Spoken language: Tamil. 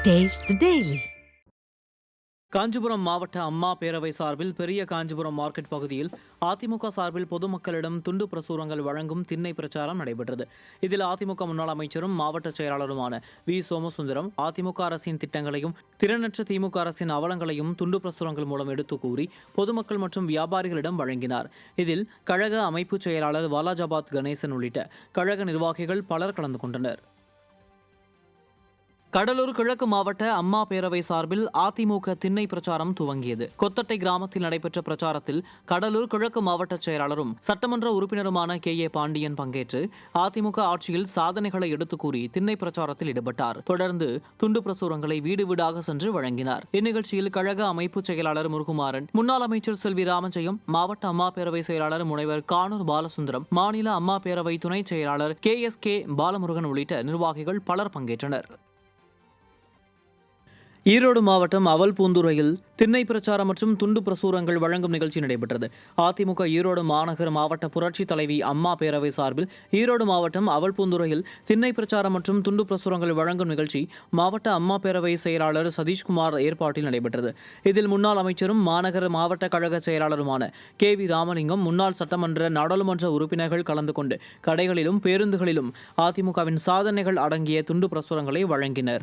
Taste the Daily. காஞ்சிபுரம் மாவட்ட அம்மா பேரவை சார்பில் பெரிய காஞ்சிபுரம் மார்க்கெட் பகுதியில் அதிமுக சார்பில் பொதுமக்களிடம் துண்டு பிரசுரங்கள் வழங்கும் திண்ணை பிரச்சாரம் நடைபெற்றது. இதில் அதிமுக முன்னாள் அமைச்சரும் மாவட்ட செயலாளருமான வி சோமசுந்தரம் அதிமுக அரசின் திட்டங்களையும் திறனற்ற திமுக அரசின் அவலங்களையும் துண்டு பிரசுரங்கள் மூலம் எடுத்து கூறி பொதுமக்கள் மற்றும் வியாபாரிகளிடம் வழங்கினார். இதில் கழக அமைப்பு செயலாளர் வாலாஜாபாத் கணேசன் உள்ளிட்ட கழக நிர்வாகிகள் பலர் கலந்து கொண்டனர். கடலூர் கிழக்கு மாவட்ட அம்மா பேரவை சார்பில் அதிமுக திண்ணை பிரச்சாரம் துவங்கியது. கொத்தட்டை கிராமத்தில் நடைபெற்ற பிரச்சாரத்தில் கடலூர் கிழக்கு மாவட்ட செயலாளரும் சட்டமன்ற உறுப்பினருமான கே.ஏ. பாண்டியன் பங்கேற்று அதிமுக ஆட்சியில் சாதனைகளை எடுத்துக் கூறி திண்ணை பிரச்சாரத்தில் ஈடுபட்டார். தொடர்ந்து துண்டு பிரசுரங்களை வீடு வீடாக சென்று வழங்கினார். இந்நிகழ்ச்சியில் கழக அமைப்பு செயலாளர் முருகுமாறன், முன்னாள் அமைச்சர் செல்வி ராமஜெயம், மாவட்ட அம்மா பேரவை செயலாளர் முனைவர் கானூர் பாலசுந்தரம், மாநில அம்மா பேரவை துணை செயலாளர் கே.எஸ்.கே. பாலமுருகன் உள்ளிட்ட நிர்வாகிகள் பலர் பங்கேற்றனர். ஈரோடு மாவட்டம் அவல்பூந்துறையில் திண்ணை பிரச்சாரம் மற்றும் துண்டு பிரசுரங்கள் வழங்கும் நிகழ்ச்சி நடைபெற்றது. அதிமுக ஈரோடு மாநகர மாவட்ட புரட்சி தலைவி அம்மா பேரவை சார்பில் ஈரோடு மாவட்டம் அவல்பூந்துறையில் திண்ணை பிரச்சாரம் மற்றும் துண்டு பிரசுரங்கள் வழங்கும் நிகழ்ச்சி மாவட்ட அம்மா பேரவை செயலாளர் சதீஷ்குமார் ஏற்பாட்டில் நடைபெற்றது. இதில் முன்னாள் அமைச்சரும் மாநகர மாவட்ட கழக செயலாளருமான கே.வி. ராமலிங்கம், முன்னாள் சட்டமன்ற நாடாளுமன்ற உறுப்பினர்கள் கலந்து கொண்டு கடைகளிலும் பேருந்துகளிலும் அதிமுகவின் சாதனைகள் அடங்கிய துண்டு பிரசுரங்களை வழங்கினர்.